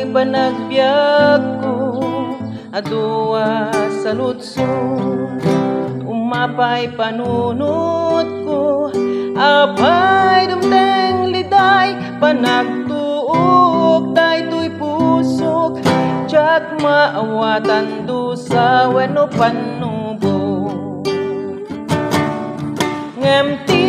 panagbiag ko adua sa lutsod, umapay panunot ko, apay dumteng liday, panagtuok daytoy pusok, tiyak maawatan dusa wenno panubo. Ngemti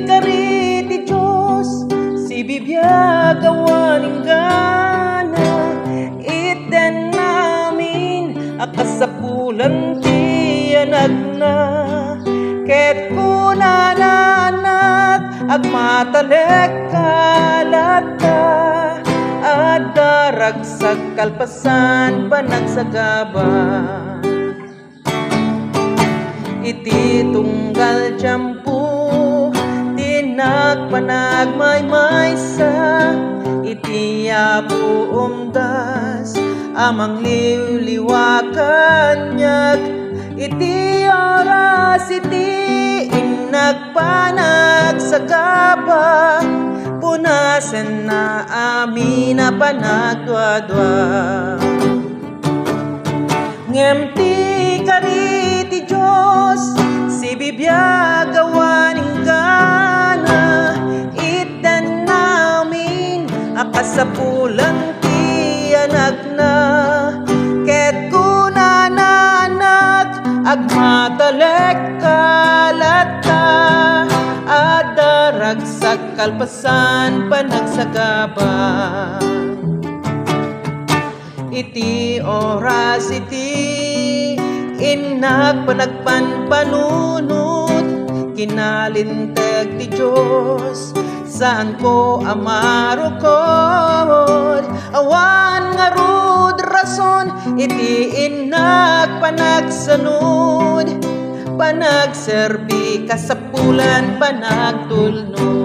kari ti Diyos, si bibiyag awaning gana, iten namin akasapulan ti anak na, ket kunananak agmatalek kalata, adarag sa kalpasan panagsagaba. Iti tunggal tiyampu, tinagpanagmaymaysa, iti apo umdas, amang liwliwakanyak, iti oras iti inagpanagsagaba, punasen na amin na panagdwadwa. Ngemti kari ti Diyos, si bibiyag awaning gana, iten namin akasapulan ti anak na, ket kunananak agmatalek kalata, adarag sa kalpasan panagsagaba. Iti oras iti inagpanagpan panunot, kinalinteg ti Diyos, saan ko amarukod, awan nga rud rason, iti inagpanagsanod, panagserbi kasapulan panagtulno.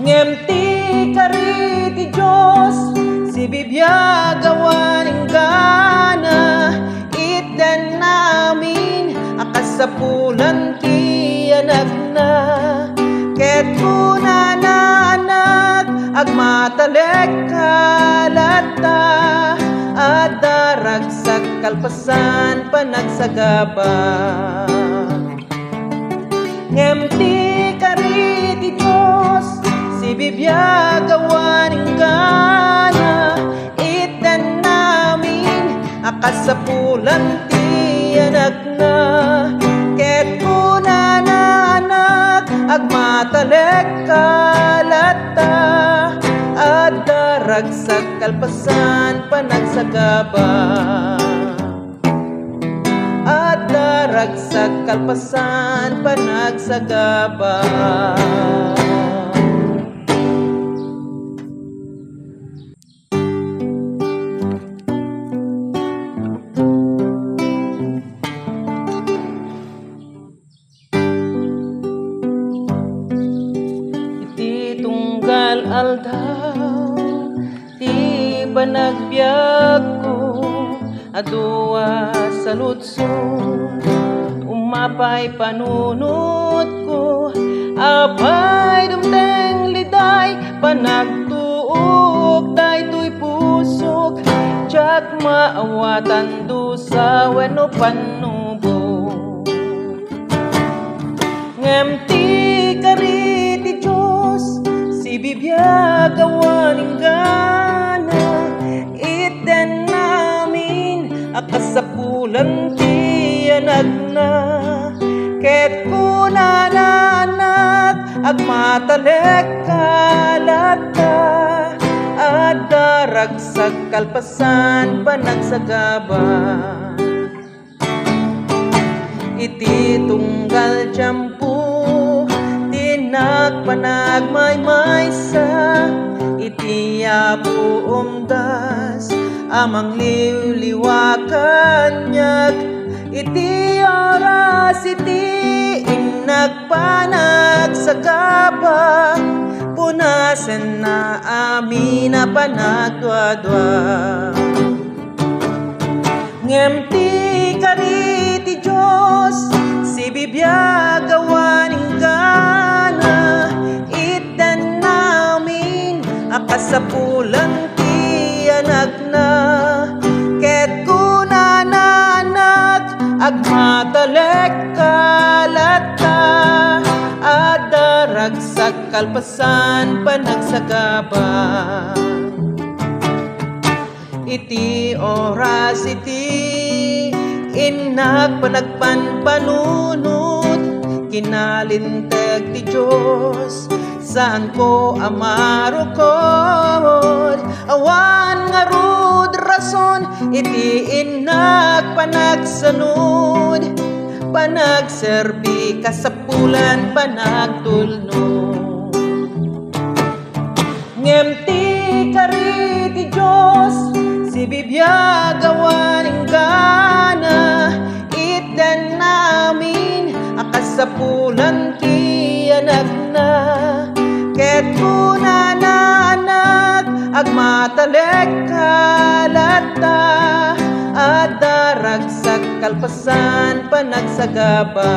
Ngemti kari ti Diyos, si bibiyag awaning gana, iten namin akasapulan ti anak na, ket kunananak agmatalek kalata, adarag sa kalpasan panagsagaba. Ngemti kari ti Diyos, si bibiyag awaning gana, iten namin akasapulan ti anak na, ket kunananak agmatalek kalata, adarag sa kalpasan panagsagaba, adarag sa kalpasan panagsagaba. Tunggal aldaw, ti panagbiag ko adua sa lutsod, umapay panunot ko, apay dumteng liday, panagtuok daytoy pusok, tiyak maawatan dusa wenno panubo. Ngemti kari ti Diyos, si bibiyag awaning gana, iten namin akasapulan ti anak na, ket kunananak agmatalek kalata, adarag sa kalpasan panagsagaba. Iti tunggal tiyampu, tinagpanagmaymaysa, iti apo umdas, amang liwliwakanyak, iti oras iti inagpanagsagaba, punasen na amin na panagdwadwa. Ngemti kari ti Diyos, si bibiyag awaning gana, iten namin akasapulan ti anak na. Ket kunananak agmatalek kalata, adaragsak kalpasan panagsagaba. Iti oras iti inak panagpanpanunot, kinalintag ti Diyos saan ko amarukod. Awan nga rud rason iti inak panagsanod, panagserbi kasapulan panagtulno. Ngem ti kari ti Diyos si bibiyagawan inggana, iten namin akasapulan ti anak na. Ket kunananak agmatalek kalata, adaragsak kalpasan panagsagaba.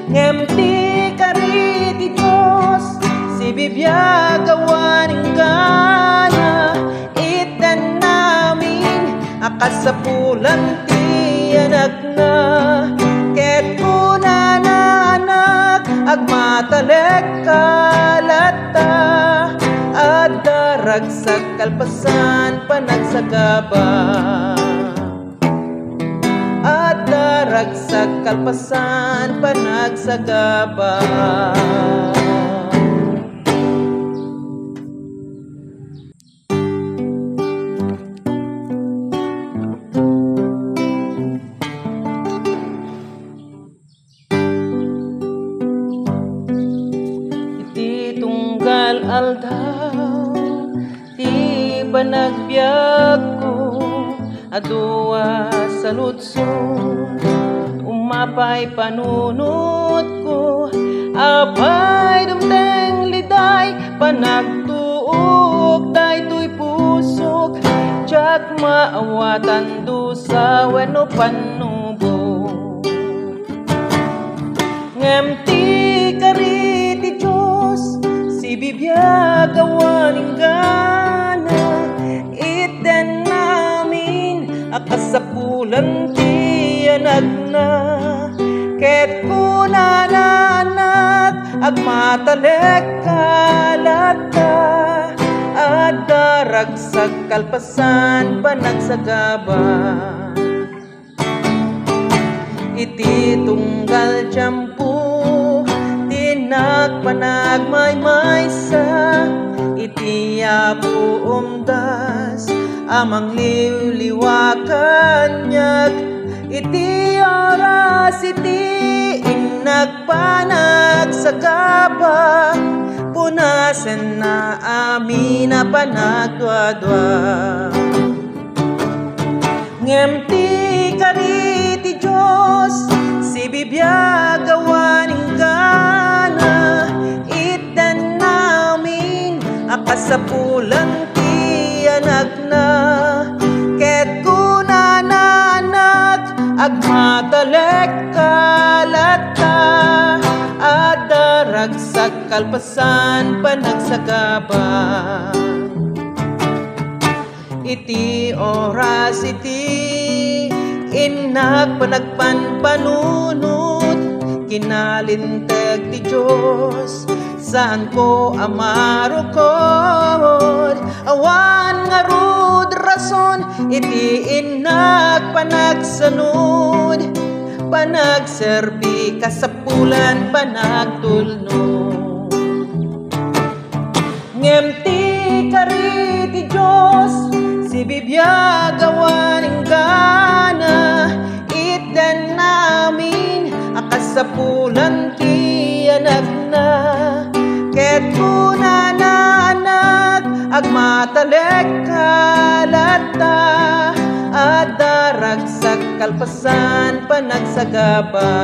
Ngem ti kari ti Diyos si bibiyagawan inggana, iten namin akasapulan ti anak na. Ket kunananak agmatalek kalata, adaragsak kalpasan panagsagaba. Adaragsak kalpasan panagsagaba. Tunggal aldaw ti panagbiag ko, adua sa lutsod umapay panunot ko. Apay dumteng liday panagtuok daytoy pusok, tiyak maawatan dusa wenno panubo. Ngem ti kari ti Diyos si bibiyagawan inggana, iten namin akasapulan ti anak na. Ket kunananak agmatalek kalata, adaragsak kalpasan panagsagaba. Iti tunggal tiyampu tinak panagmaymaysa, iti apo umdas amang liwliwakanyag. Iti oras iti inak panagsagaba, punasen na amin na panagdwadwa. Ngem ti kari ti Diyos si bibiyagawan inggana, iten namin akasapulan ti anak na. Ket kunananak agmatalek kalata, adaragsak kalpasan panagsagaba. Iti oras iti inak panagpanpanunot, kinalintag ti Diyos saan ko amarukod. Awan nga rud rason iti inak panagsanod, panagserbi kasapulan panagtulno. Ngem ti kari ti Diyos si bibiyagawan inggana, iten namin akasapulan ti anak na. Ket kunananak agmatalek kalata, adaragsak kalpasan panagsagaba.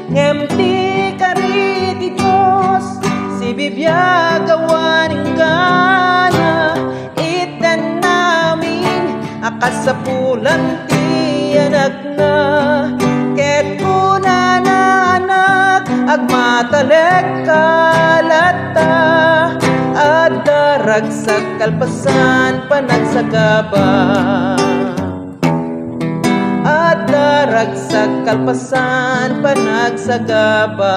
Ngem ti kari ti Diyos si bibiyagawan inggana, iten namin akasapulan ti anak na. Ket kunananak agmatalek kalata at darag sa kalpasan panagsagaba at darag sa kalpasan panagsagaba.